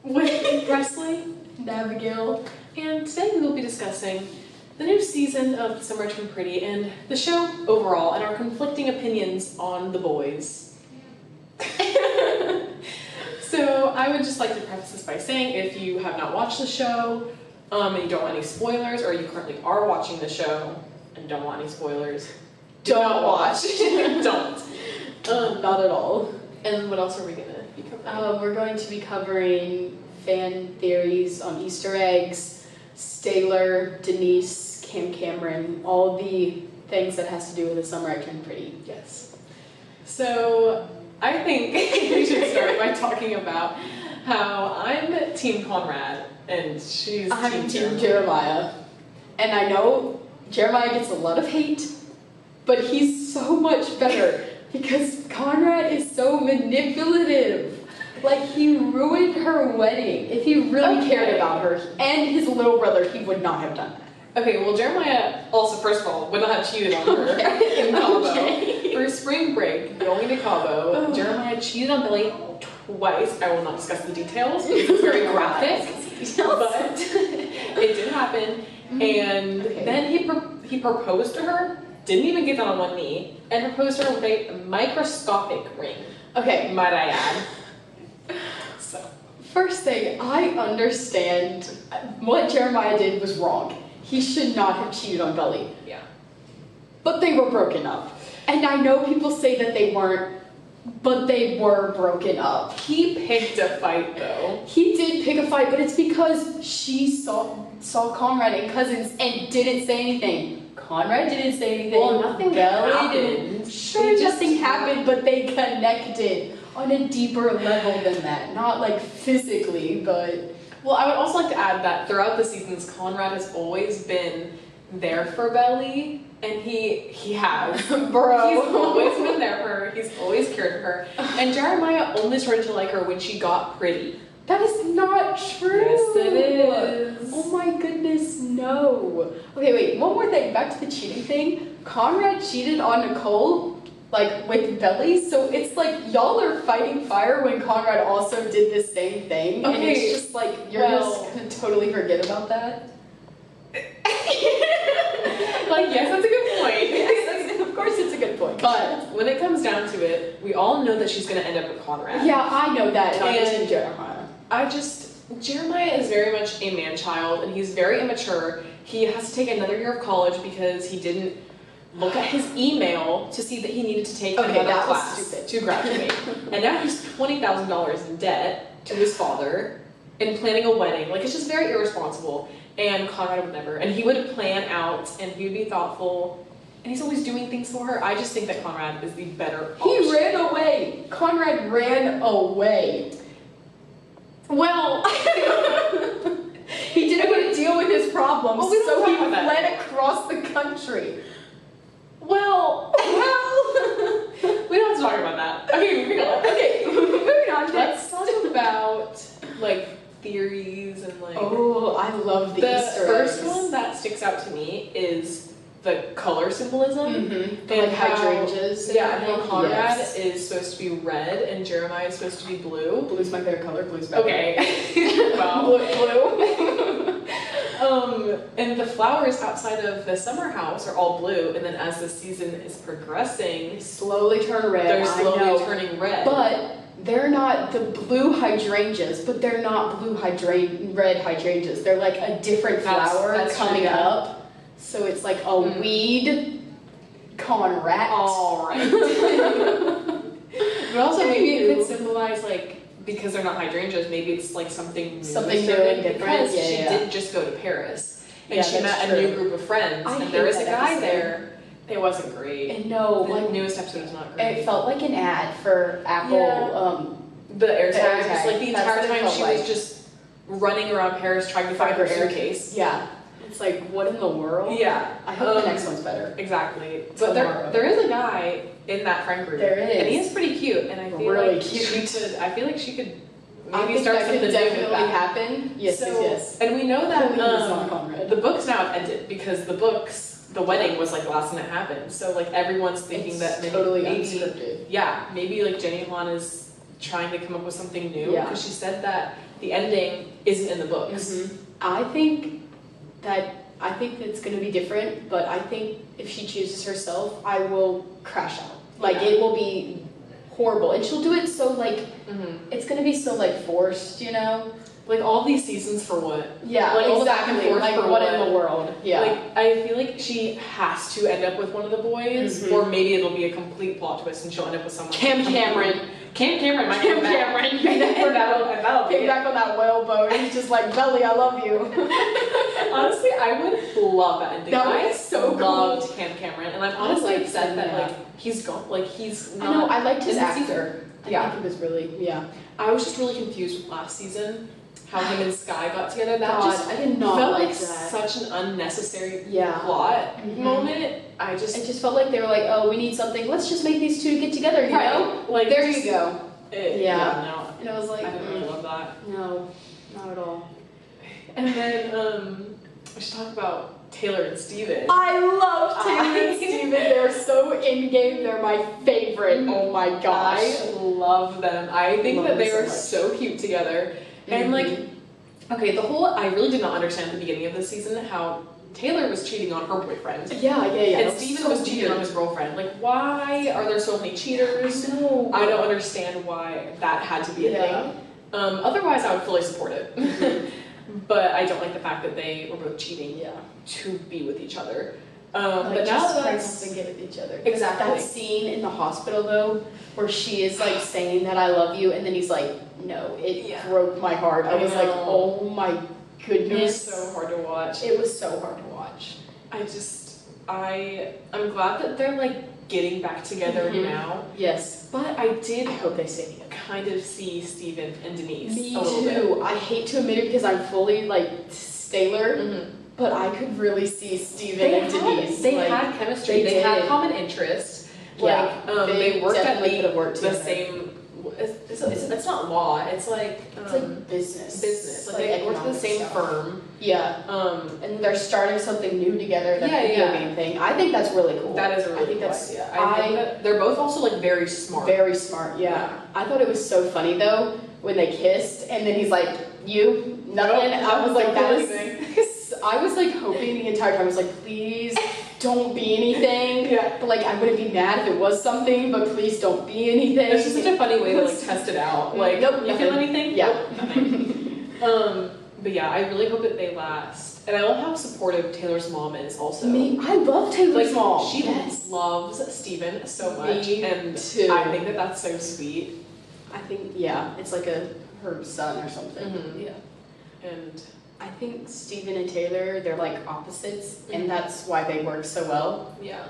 with Presley and Abigail, and today we will be discussing the new season of The Summer Turned Pretty and the show overall and our conflicting opinions on the boys. So I would just like to preface this by saying if you have not watched the show and you don't want any spoilers, or you currently are watching the show and don't want any spoilers, Don't watch. Don't. Not at all. And what else are we going to be covering? We're going to be covering fan theories on Easter eggs, Staylor, Denise, Cameron, all the things that has to do with The Summer I Turned Pretty. Yes. So I think we should start by talking about how I'm Team Conrad and she's I'm Team Team Jeremiah. And I know Jeremiah gets a lot of hate, but he's so much better because Conrad is so manipulative. Like, he ruined her wedding. If he really cared about her and his little brother, he would not have done that. Okay, well, Jeremiah also, first of all, would not have cheated on her in Cabo. For spring break, going to Cabo, Jeremiah cheated on Billy twice. I will not discuss the details because it's very graphic, but it did happen. And then he proposed to her, didn't even get down on one knee, and proposed to her with a microscopic ring. Okay. Might I add. So. First thing, I understand what Jeremiah did was wrong. He should not have cheated on Belly. Yeah. But they were broken up. And I know people say that they weren't, but they were broken up. He picked a fight, though. He did pick a fight, but it's because she saw Conrad and Cousins and didn't say anything. Conrad didn't say anything. Well, nothing Belly happened. didn't. Sure, nothing happened, but they connected on a deeper level than that. Not like physically, but... Well, I would also like to add that throughout the seasons, Conrad has always been there for Belly, and he has. Bro. He's always been there for her. He's always cared for her. And Jeremiah only started to like her when she got pretty. That is not true. Yes, it is. Oh my goodness, no. Okay, wait, one more thing. Back to the cheating thing. Conrad cheated on Nicole, like, with Belly, so it's like y'all are fighting fire when Conrad also did the same thing. Okay. And it's just like, you're just gonna totally forget about that. Like, yes, that's a good point. Yes, of course it's a good point. But when it comes down to it, we all know that she's going to end up with Conrad. Yeah, I know that, and I'm And- just Jeremiah. Jeremiah is very much a man-child, and he's very immature. He has to take another year of college because he didn't look at his email to see that he needed to take another that was class stupid. to graduate. And now he's $20,000 in debt to his father and planning a wedding. Like, it's just very irresponsible. And Conrad would never. And he would plan out, and he would be thoughtful, and he's always doing things for her. I just think that Conrad is the better option. He ran away. Conrad ran away. Well, he didn't want to deal with his problems, Well, we don't so he talk about that. fled across the country. well, we don't have to talk about that. Okay, moving on. Okay, moving on. Let's talk about, like, theories and, like... Oh, I love the Easter first eggs. one that sticks out to me is the color symbolism. Mm-hmm. And Like how- hydrangeas. and Yeah, and how everything. Conrad Yes. is supposed to be red and Jeremiah is supposed to be blue. Blue's my favorite color. Blue's my favorite. Okay. Well, Blue. and the flowers outside of the summer house are all blue, and then as the season is progressing, Slowly turn red. they're I slowly know. turning red. But they're not the blue hydrangeas, but they're not red hydrangeas. They're like a different flower That's true, coming yeah. up. So it's like a weed Conrad. All right. But also maybe it could symbolize, like, because they're not hydrangeas, maybe it's like something new. Something new started, and different. Because Yeah, she yeah. didn't just go to Paris. And Yeah, she met that's a true. new group of friends, I and hate there was a that guy episode. there. It wasn't great. And no, The like newest episode is not great. it felt like an ad for Apple. Yeah. The air The air tags, tag. like the That's entire what it time felt she like. was just running around Paris trying to find her suitcase. Yeah. It's like, what in the world? Yeah. I hope the next one's better. Exactly. But Tomorrow. there is a guy in that friend group. There is. And he is pretty cute, and I feel Really like cute. I feel like she could I maybe think start that something could new with definitely that. happen. Yes, So- yes. And we know that Please, not Conrad. the books now have ended because the wedding was like the last thing that happened. So like everyone's thinking It's that maybe, totally maybe unscripted. yeah, maybe like Jenny Han is trying to come up with something new, Yeah. because she said that the ending isn't in the books. Mhm. I think it's gonna be different, but I think if she chooses herself, I will crash out. Like Yeah. it will be horrible, and she'll do it so like Mhm. it's gonna be so like forced, you know? Like all these seasons for what? Yeah, Like, all the back and exactly. forth Like for what in what? the world? Yeah. Like, I feel like she has to end up with one of the boys, Mhm. or maybe it'll be a complete plot twist and she'll end up with someone. Cam Cameron. Cam Cameron might Cam come back. Cameron. and that'll be Came it. back on that whaleboat and he's just like, Belly, I love you. Honestly, I would love that ending. That would I be so loved cool. Cam Cameron, and I'm honestly liked upset him, that yeah. like he's gone. Like he's I not. know, I liked his in the season. actor. Yeah. I think he was really, yeah. I was just really confused with last season, how him and Sky got together. That God, just I did not felt like like that. such an unnecessary Yeah. plot Mhm. moment. It just felt like they were like, oh, we need something. Let's just make these two get together, you know? Like There just- you go. Yeah. Yeah. And I was No, like, I didn't really love that. no, not at all. And then we should talk about Taylor and Steven. I love Taylor and I- Steven. They're so in-game. They're my favorite. Oh my gosh. I love them. I think Love that they them are so so cute together. And Mhm. like, okay, I really did not understand at the beginning of the season how Taylor was cheating on her boyfriend. Yeah. And That's Steven so was cheating weird. on his girlfriend. Like, why are there so many cheaters? No. I don't understand why that had to be a Yeah. thing. Otherwise, I would fully support it. But I don't like the fact that they were both cheating Yeah. to be with each other. But But now just break that's up and get with each other. Exactly. That scene in the hospital though, where she is like saying that I love you, and then he's like, no, it Yeah. broke my heart. I I was like, know. oh my it was goodness. so hard to watch. It was so hard to watch. I'm glad that they're like getting back together Mhm. now. Yes. But I did I hope they stay together. kind of see Steven and Denise Me a little bit. too. I hate to admit it because I'm fully like Staylor, Mhm. but I could really see Steven and Denise. They like, had chemistry. they They had did. common interests. Yeah, Like they worked at definitely could have worked the together. same. It's not law. It's like It's like business. business. Like they worked at the economic same stuff. firm. Yeah. And they're starting something new together, that Yeah, video yeah. game thing. I think that's really cool. That is a really I think cool that's idea. I think that they're both also like very smart. very smart, yeah. I thought it was so funny though when they kissed and then he's like, you, nothing. Nope, I was like, don't that do is. anything. I was like hoping the entire time. I was like, please don't be anything. Yeah. But like I wouldn't be mad if it was something, but please don't be anything. It's just such a funny way to like test it out. Like, Nope, you feel nothing. anything? Yeah. Nope, nothing. But yeah, I really hope that they last. And I love how supportive Taylor's mom is also. I love Taylor's Like, mom. she Yes. loves Steven so much. Me and too. I think that that's so sweet. I think, yeah, it's like her son or something. Mhm. Yeah. And I think Steven and Taylor, they're like opposites, Mhm. and that's why they work so well. yeah.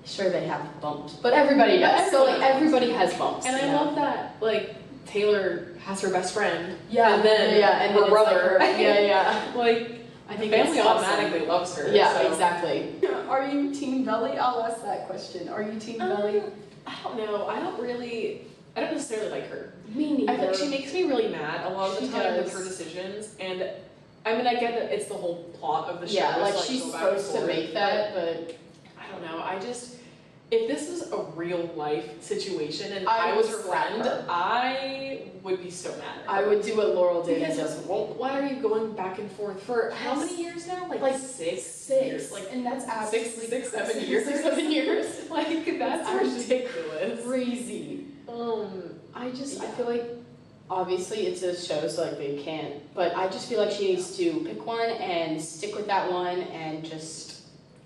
Sure, they have bumps, but everybody does. So like everybody has bumps. And I you know? love that, like, Taylor has her best friend. Yeah. And then and her then brother. It's like her, yeah. Like, I think family it's awesome. automatically loves her. Yeah, so. exactly. Are you Team Belly? I'll ask that question. Are you Team Belly? I don't know. I don't necessarily like her. Me neither. I think she makes me really mad a lot of the She time with does. her decisions, and I mean I get that it's the whole plot of the show. Yeah, is, like she's go back and supposed to forth, make that, but I don't know. If this was a real life situation and I I was would her slap friend, her. I would be so mad at her. I would do what Laurel did and Because just won't. why are you going back and forth for how Yes. many years now? Like six Years. Like And that's absolutely 7 years. 7 years. like that's ridiculous. Crazy. I feel like obviously it's a show, so like they can't. But I just feel like she needs to pick one and stick with that one and just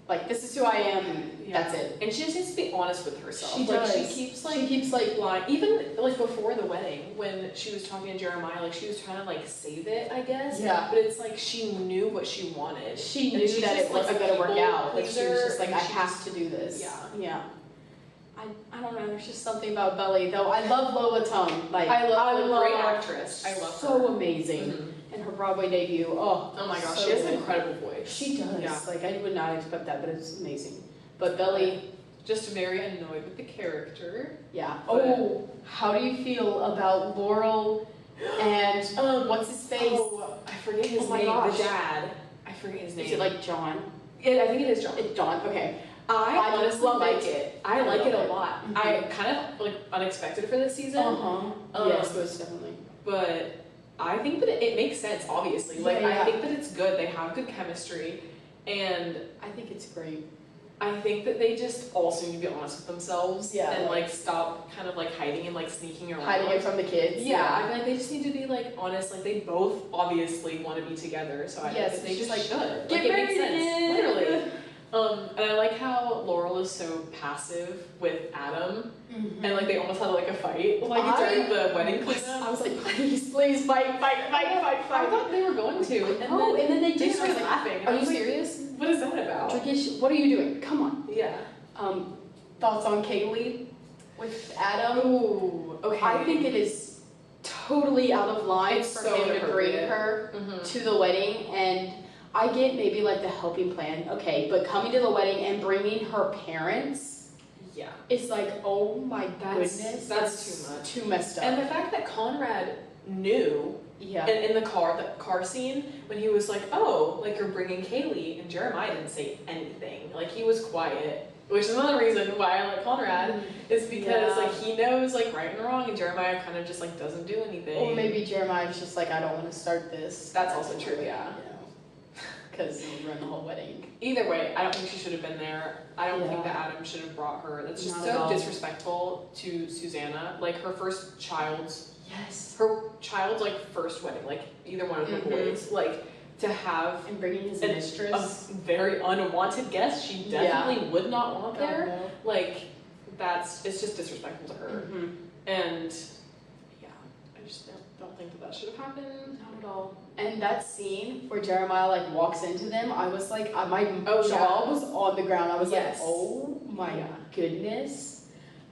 like this is who I am. Yeah. That's it. And she just needs to be honest with herself. She like does. she keeps like lying. Even like before the wedding, when she was talking to Jeremiah, like she was trying to like save it, I guess. Yeah. But it's like she knew what she wanted. She And knew she's that just, it like, wasn't a gonna work people out. Like she was pleaser, just like, and I she have just- to do this. Yeah. Yeah. I don't know. There's just something about Belly though. I love Lola Tongue. Like I love a great her. actress. I love So her. amazing. Mhm. And her Broadway debut. Oh Oh my gosh, so she has an good. incredible voice. She does. Yeah. Like I would not expect that, but it's amazing. But Belly, Just very annoyed with the character. yeah. But- Oh, how do you feel about Laurel and what's his face? Oh, I forget his Oh my name. gosh. The dad. I forget his name. Is it like John? Yeah, I think it is John. It's John. Okay. I honestly love like it. I like it a lot. Mm-hmm. I kind of like unexpected for this season. Yes, most definitely. But I think that it makes sense, obviously. Like, Yeah, yeah. I think that it's good. They have good chemistry. And I think it's great. I think that they just also need to be honest with themselves. Yeah, And, like- like, stop kind of, like, hiding and, like, sneaking around. Hiding it from the kids. Yeah, I feel like they just need to be, like, honest. Like, they both obviously want to be together. So I think that they just, like, should. Get Like, it married makes sense. again. Literally. And I like how Laurel is so passive with Adam. Mm-hmm. And, like, they almost had, like, a fight. Like, during the wedding I cleanup. was like, please, please, fight. I thought they were going to. And And then they they did. started I was like, laughing. and are I you was like, serious? What is that about? Dragish, what are you doing? Come on. Yeah. Thoughts on Kaylee with Adam? Ooh, okay. I think it is totally out of line It's for so him to bring inappropriate. her Mhm. to the wedding, and I get maybe like the helping plan, okay, but coming to the wedding and bringing her parents, Yeah. it's like, oh my That's- goodness, that's too much. too messed up. And the fact that Conrad knew Yeah. in the car scene, when he was like, oh, like you're bringing Kaylee, and Jeremiah didn't say anything. Like he was quiet, which is another reason why I like Conrad, is because Yeah. like he knows like right and wrong, and Jeremiah kind of just like doesn't do anything. Or maybe Jeremiah's just like, I don't want to start this. That's also true, yeah. Because he'll run the whole wedding. Either way, I don't think she should have been there. I don't Yeah. think that Adam should have brought her. That's just Not at so all. disrespectful to Susanna. Like her Yes. child's like first wedding, like either one of the Mhm. boys, like to have And bringing his a mistress. very unwanted guest she Yeah. definitely would not want God, there. no. Like it's just disrespectful to her. Mhm. And yeah, I just don't think that should have happened. Not at all. And that scene where Jeremiah like walks into them, I was like, my Oh, jaw yeah. was on the ground. I was Yes. like, oh my Yeah. goodness.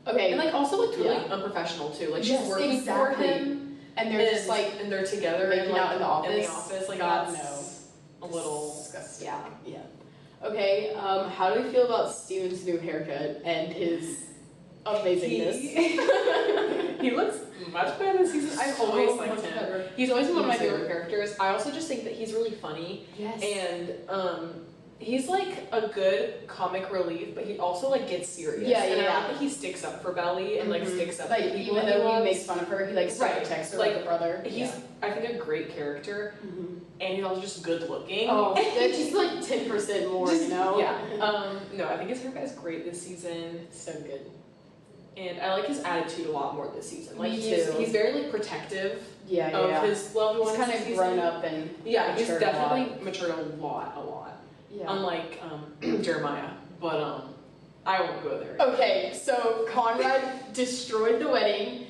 Okay. And like also looked really Yeah. unprofessional too. Like she's Yes, working exactly. for him. And they're just like, and they're together making and like out in the office. Like God, that's a little disgusting. Yeah. Okay. How do we feel about Steven's new haircut and his amazingness? He looks much better this season. I've always So liked much him. better. He's always been one of Me my too. favorite characters. I also just think that he's really funny, Yes. and he's like a good comic relief, but he also like gets serious. Yeah, And I yeah. like that he sticks up for Belly and like Mhm. sticks up like for people even that though he loves. makes fun of her, he like still Right. protects her Like, like a brother. He's I think a great character, Mhm. and he's also just good looking. Oh, that's just like 10% more, Just- you know? Yeah. No, I think his haircut's great this season. So good. And I like his attitude a lot more this season. Like Me he's too. very like protective Yeah, of yeah. his loved ones. He's kind this of season. grown up and Yeah, he's matured a lot. definitely matured a lot. Yeah. Unlike Jeremiah, but I won't go there. Okay, so Conrad destroyed the wedding,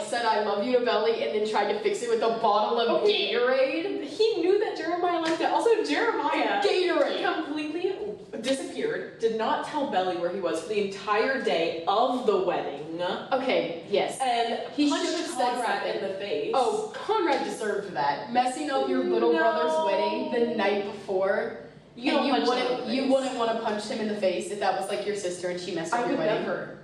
said I love you to Belly, and then tried to fix it with a bottle of Okay. Gatorade. He knew that Jeremiah liked it. Also, Jeremiah Gatorade! completely disappeared. Did not tell Belly where he was for the entire day of the wedding, Okay, yes. and He punched should've said Conrad in something. the face. Oh, Conrad deserved that. Messing up your little No. brother's wedding the night before. you don't punch him in the you face. wouldn't want to punch him in the face if that was like your sister and she messed up I your would wedding. never.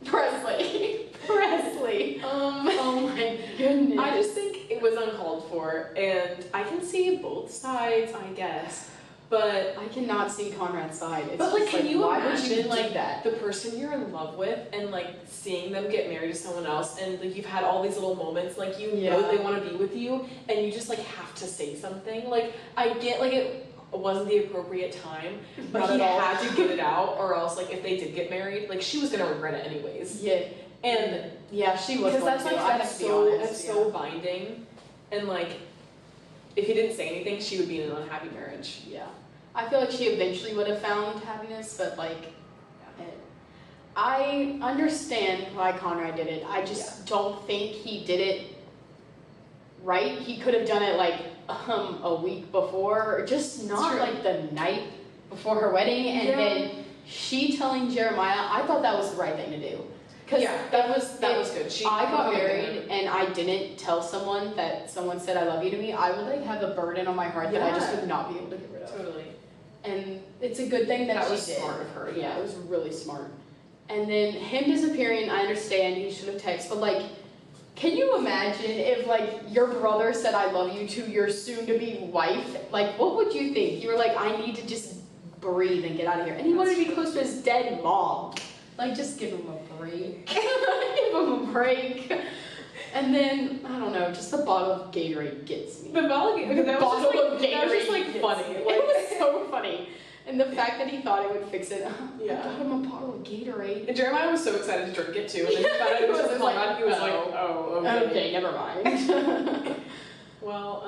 Presley. Presley. Oh my goodness. I just think it was uncalled for, and I can see both sides, I guess. But I cannot see Conrad's side. It's But like, just can you why would you imagine do like that? the person you're in love with and like seeing them get married to someone else, and like you've had all these little moments, like you Yeah. know they want to be with you, and you just like have to say something. Like I get like it wasn't the appropriate time, but Not he at all. had to get it out, or else like if they did get married, like she was gonna regret it anyways. Yeah. And Yeah, she was. because that's going like to. I have that's to be so honest, that's so binding, and like if he didn't say anything, she would be in an unhappy marriage. Yeah. I feel like she eventually would have found happiness, but like, I understand why Conrad did it. I just don't think he did it right. He could have done it like a week before, or just not true. like the night before her wedding, and Yeah. then she telling Jeremiah. I thought that was the right thing to do. 'Cause Yeah, that was good. I got Okay, married and I didn't tell someone that someone said I love you to me. I would like have a burden on my heart that I just Yeah. would not be able to get rid of. Totally. And it's a good thing that, That she was did. smart of her, Yeah, yeah. it was really smart. And then him disappearing, I understand he should have texted, but like, can you imagine if like your brother said I love you to your soon-to-be wife? Like, what would you think? You were like, I need to just breathe and get out of here. And he wanted to be close to his dead mom. Like, just give him a break. Give him a break. And then, I don't know, just the bottle of Gatorade gets me. The bottle of Gatorade, that was just like funny. Like, it was so funny. And the fact that he thought it would fix it. Yeah. I got him a bottle of Gatorade. And Jeremiah was so excited to drink it too. And then he found out it was just like, he was like, oh, okay. Okay, never mind. Well,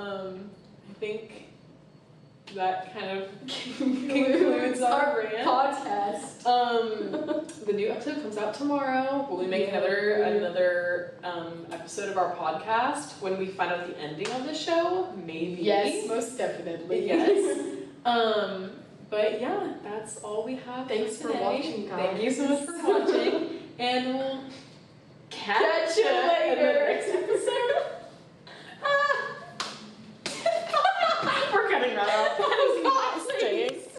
I think that kind of concludes our rant. Podcast. The new episode comes out tomorrow. We'll be making another episode of our podcast when we find out the ending of the show. Maybe. Yes, most definitely. Yes. But yeah, that's all we have. Thanks for watching, guys. Thank you so much for watching, and we'll catch you later in the next episode. We're cutting that out.